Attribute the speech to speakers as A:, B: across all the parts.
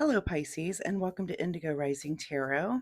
A: Hello, Pisces, and welcome to Indigo Rising Tarot.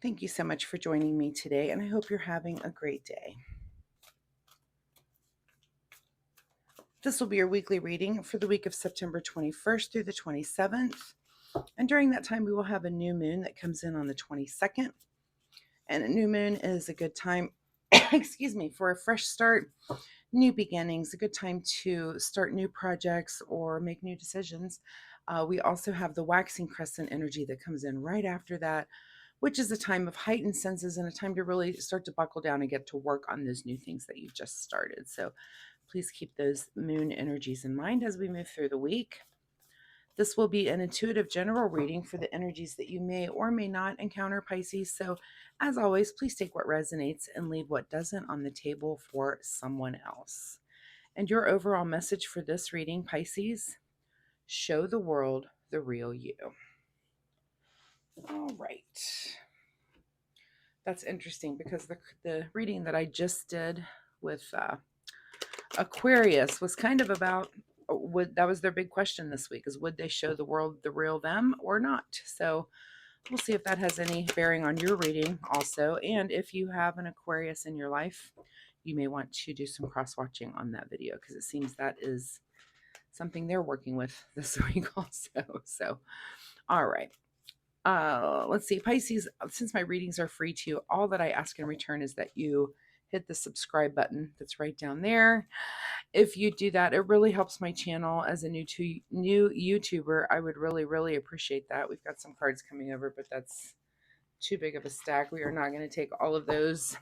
A: Thank you so much for joining me today, and I hope you're having a great day. This will be your weekly reading for the week of September 21st through the 27th. And during that time, we will have a new moon that comes in on the 22nd. And a new moon is a good time, excuse me, for a fresh start, new beginnings, a good time to start new projects or make new decisions. We also have the waxing crescent energy that comes in right after that, which is a time of heightened senses and a time to really start to buckle down and get to work on those new things that you've just started. So please keep those moon energies in mind as we move through the week. This will be an intuitive general reading for the energies that you may or may not encounter, Pisces. So as always, please take what resonates and leave what doesn't on the table for someone else. And your overall message for this reading, Pisces: show the world the real you. All right. That's interesting because the reading that I just did with Aquarius was kind of about that was their big question this week, is would they show the world the real them or not? So we'll see if that has any bearing on your reading also. And if you have an Aquarius in your life, you may want to do some cross-watching on that video because it seems that is something they're working with this week also. So, all right. Let's see, Pisces, since my readings are free to you, all that I ask in return is that you hit the subscribe button that's right down there. If you do that, it really helps my channel as a new YouTuber. I would really appreciate that. We've got some cards coming over, but that's too big of a stack. We are not going to take all of those.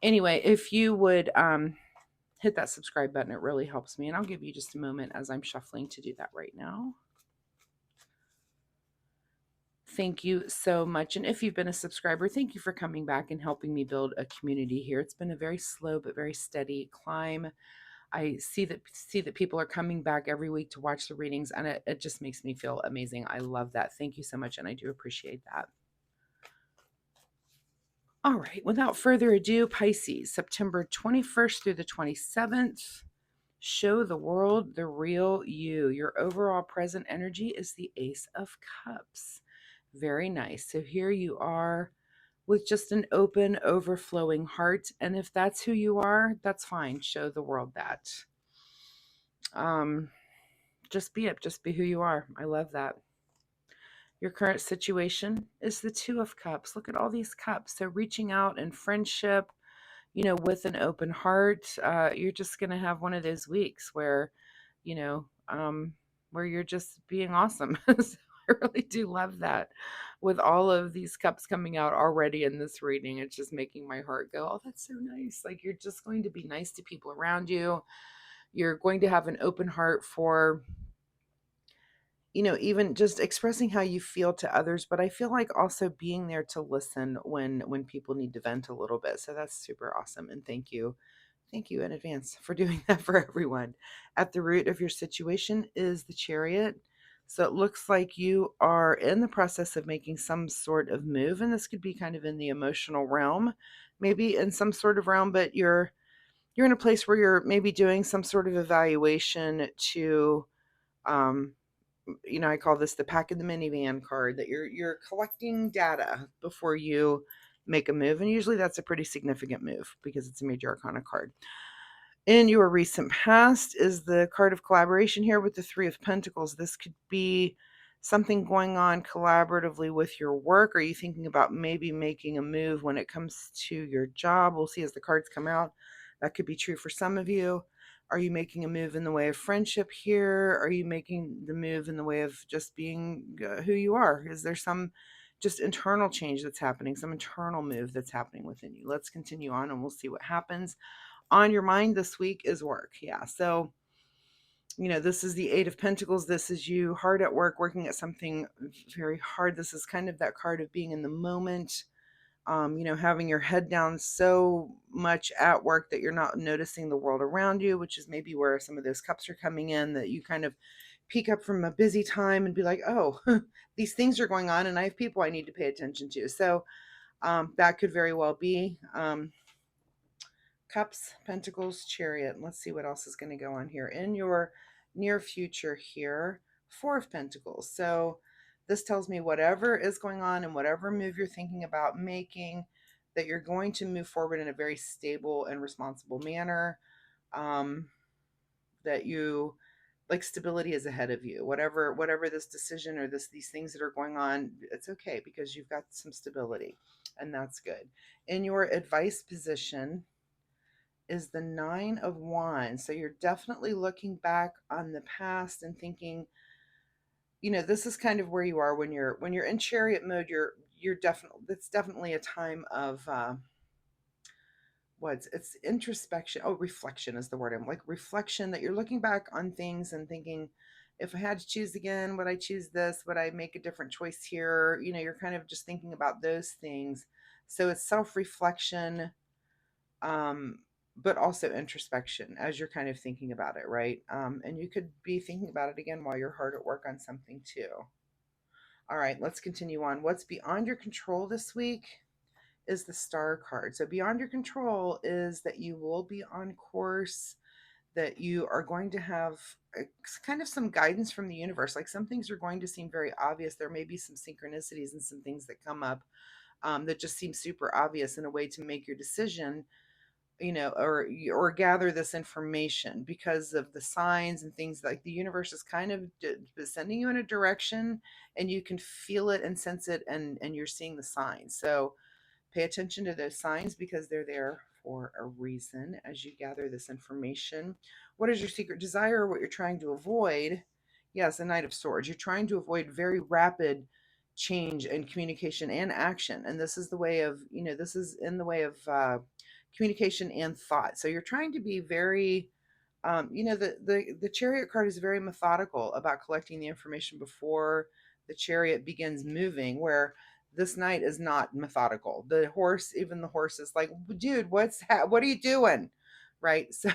A: Anyway, if you would hit that subscribe button, it really helps me. And I'll give you just a moment as I'm shuffling to do that right now. Thank you so much. And if you've been a subscriber, thank you for coming back and helping me build a community here. It's been a very slow but very steady climb. I see that people are coming back every week to watch the readings, and it just makes me feel amazing. I love that. Thank you so much, and I do appreciate that. All right, without further ado, Pisces, September 21st through the 27th. Show the world the real you. Your overall present energy is the Ace of Cups. Very nice. So here you are with just an open, overflowing heart. And if that's who you are, that's fine. Show the world that. Just be it. Just be who you are. I love that. Your current situation is the Two of Cups. Look at all these cups. So reaching out in friendship, with an open heart, you're just going to have one of those weeks where, where you're just being awesome. So I really do love that. With all of these cups coming out already in this reading, it's just making my heart go, oh, that's so nice. Like, you're just going to be nice to people around you. You're going to have an open heart for, even just expressing how you feel to others, but I feel like also being there to listen when people need to vent a little bit. So that's super awesome. And thank you. Thank you in advance for doing that for everyone. At the root of your situation is the Chariot. So it looks like you are in the process of making some sort of move, and this could be kind of in the emotional realm, maybe in some sort of realm, but you're in a place where you're maybe doing some sort of evaluation to I call this the pack in the minivan card, that you're collecting data before you make a move. And usually that's a pretty significant move because it's a major arcana card. In your recent past is the card of collaboration here with the Three of Pentacles. This could be something going on collaboratively with your work. Are you thinking about maybe making a move when it comes to your job? We'll see as the cards come out. That could be true for some of you. Are you making a move in the way of friendship here? Are you making the move in the way of just being who you are? Is there some just internal change that's happening, some internal move that's happening within you? Let's continue on and we'll see what happens. On your mind this week is work. Yeah. So, this is the Eight of Pentacles. This is you hard at work, working at something very hard. This is kind of that card of being in the moment. Having your head down so much at work that you're not noticing the world around you, which is maybe where some of those cups are coming in, that you kind of peek up from a busy time and be like, oh, these things are going on and I have people I need to pay attention to. So that could very well be Cups, Pentacles, Chariot. Let's see what else is going to go on here. In your near future here, Four of Pentacles. So this tells me whatever is going on and whatever move you're thinking about making, that you're going to move forward in a very stable and responsible manner. Um, that you like stability is ahead of you. Whatever this decision or these things that are going on, it's okay because you've got some stability, and that's good. In your advice position is the Nine of Wands. So you're definitely looking back on the past and thinking, this is kind of where you are when you're in chariot mode. You're definitely, it's definitely a time of it's introspection. Oh, reflection is the word. I'm like reflection, that you're looking back on things and thinking, if I had to choose again, would I choose this? Would I make a different choice here? You're kind of just thinking about those things. So it's self-reflection, um, but also introspection as you're kind of thinking about it, right? And you could be thinking about it again while you're hard at work on something too. All right, let's continue on. What's beyond your control this week is the Star card. So beyond your control is that you will be on course, that you are going to have kind of some guidance from the universe. Like some things are going to seem very obvious. There may be some synchronicities and some things that come up that just seem super obvious in a way to make your decision, or gather this information because of the signs and things. Like the universe is kind of sending you in a direction, and you can feel it and sense it, and you're seeing the signs. So pay attention to those signs because they're there for a reason as you gather this information. What is your secret desire, or what you're trying to avoid? Yes, the Knight of Swords. You're trying to avoid very rapid change and communication and action. And this is the way of, this is in the way of communication and thought. So you're trying to be very, the Chariot card is very methodical about collecting the information before the chariot begins moving, where this knight is not methodical. Even the horse is like, dude, what are you doing? Right. So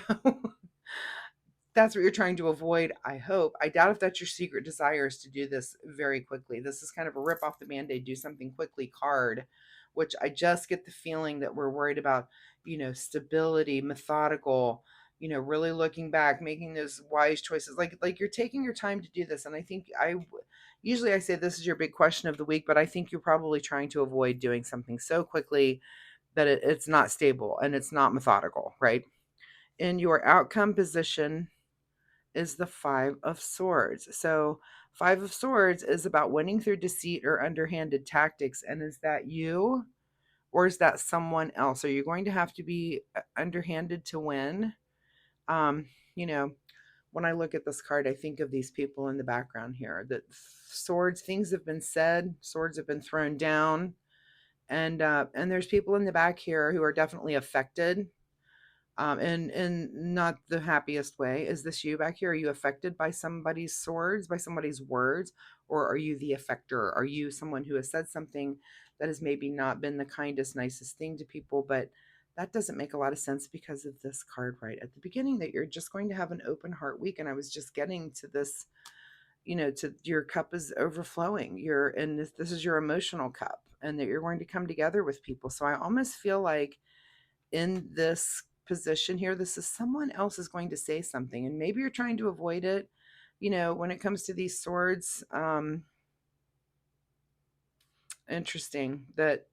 A: that's what you're trying to avoid, I hope. I doubt if that's your secret desire, is to do this very quickly. This is kind of a rip off the Band-Aid, do something quickly card, which I just get the feeling that we're worried about, stability, methodical, really looking back, making those wise choices. Like you're taking your time to do this. And I think usually I say this is your big question of the week, but I think you're probably trying to avoid doing something so quickly that it's not stable and it's not methodical, right? In your outcome position is the Five of Swords. So, Five of Swords is about winning through deceit or underhanded tactics. And is that you, or is that someone else? Are you going to have to be underhanded to win? Um, you know, when I look at this card, I think of these people in the background here. That swords, things have been said, swords have been thrown down, and there's people in the back here who are definitely affected, and in not the happiest way. Is this you back here? Are you affected by somebody's swords, by somebody's words, or are you the affector? Are you someone who has said something that has maybe not been the kindest, nicest thing to people? But that doesn't make a lot of sense because of this card right at the beginning, that you're just going to have an open heart week. And I was just getting to this, to your cup is overflowing. And this is your emotional cup, and that you're going to come together with people. So I almost feel like in this position here, this is someone else is going to say something, and maybe you're trying to avoid it. When it comes to these swords, interesting that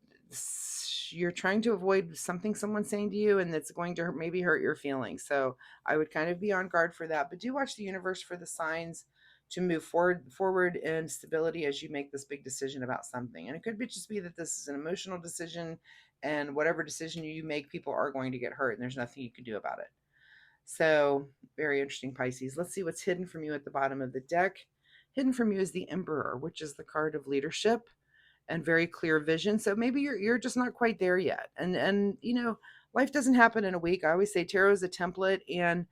A: you're trying to avoid something someone's saying to you, and that's going to maybe hurt your feelings. So I would kind of be on guard for that, but do watch the universe for the signs to move forward in stability as you make this big decision about something. And it could just be that this is an emotional decision, and whatever decision you make, people are going to get hurt, and there's nothing you can do about it. So very interesting, Pisces. Let's see what's hidden from you at the bottom of the deck. Hidden from you is the Emperor, which is the card of leadership and very clear vision. So maybe you're just not quite there yet. And life doesn't happen in a week. I always say tarot is a template, and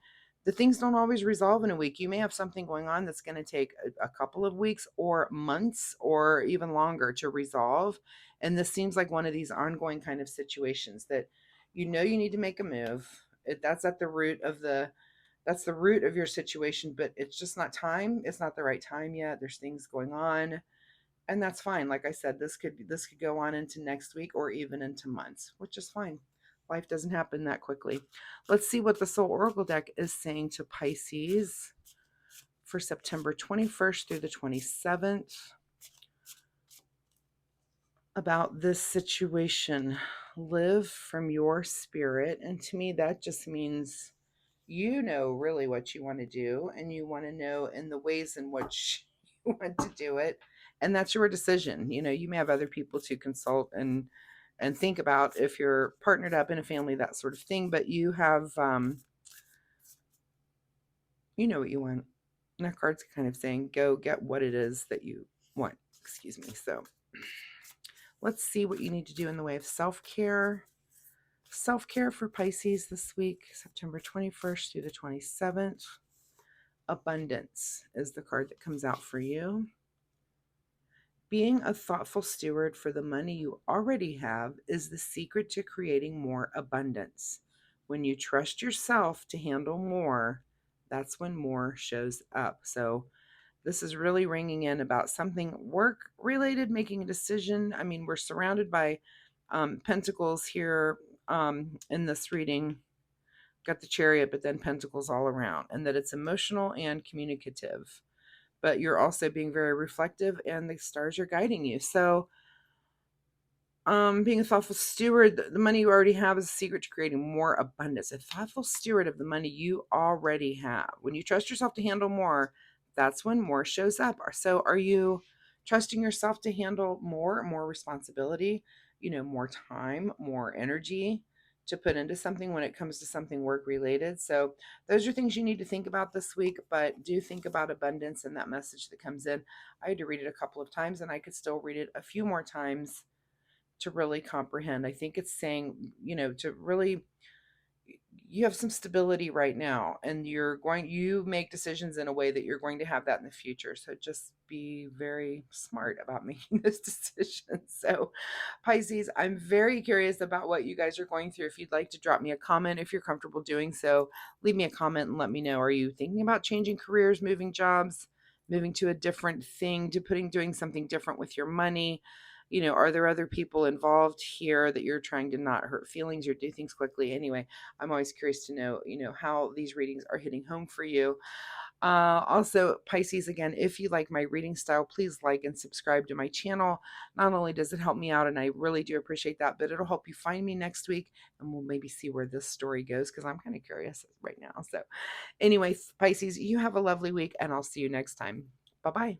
A: the things don't always resolve in a week. You may have something going on that's going to take a couple of weeks or months or even longer to resolve. And this seems like one of these ongoing kind of situations that you need to make a move. That's at the root of that's the root of your situation, but it's just not time. It's not the right time yet. There's things going on, and that's fine. Like I said, this could go on into next week or even into months, which is fine. Life doesn't happen that quickly. Let's see what the Soul Oracle deck is saying to Pisces for September 21st through the 27th about this situation. Live from your spirit. And to me, that just means you know really what you want to do, and you want to know in the ways in which you want to do it. And that's your decision. You know, you may have other people to consult and think about if you're partnered up in a family, that sort of thing. But you have, you know what you want. And that card's kind of saying, go get what it is that you want. Excuse me. So let's see what you need to do in the way of self-care. Self-care for Pisces this week, September 21st through the 27th. Abundance is the card that comes out for you. Being a thoughtful steward for the money you already have is the secret to creating more abundance. When you trust yourself to handle more, that's when more shows up. So this is really ringing in about something work related, making a decision. I mean, we're surrounded by pentacles here in this reading. Got the Chariot, but then pentacles all around, and that it's emotional and communicative. But you're also being very reflective, and the stars are guiding you. So being a thoughtful steward, the money you already have is a secret to creating more abundance. A thoughtful steward of the money you already have. When you trust yourself to handle more, that's when more shows up. So are you trusting yourself to handle more responsibility, you know, more time, more energy to put into something when it comes to something work related? So those are things you need to think about this week, but do think about abundance and that message that comes in. I had to read it a couple of times, and I could still read it a few more times to really comprehend. I think it's saying, you know, to really, you have some stability right now, and you make decisions in a way that you're going to have that in the future. So just be very smart about making those decisions. So Pisces, I'm very curious about what you guys are going through. If you'd like to drop me a comment, if you're comfortable doing so, leave me a comment and let me know. Are you thinking about changing careers, moving jobs, moving to a different thing, doing something different with your money? You know, are there other people involved here that you're trying to not hurt feelings or do things quickly? Anyway, I'm always curious to know, you know, how these readings are hitting home for you. Also, Pisces, again, if you like my reading style, please like and subscribe to my channel. Not only does it help me out, and I really do appreciate that, but it'll help you find me next week, and we'll maybe see where this story goes, because I'm kind of curious right now. So anyway, Pisces, you have a lovely week, and I'll see you next time. Bye-bye.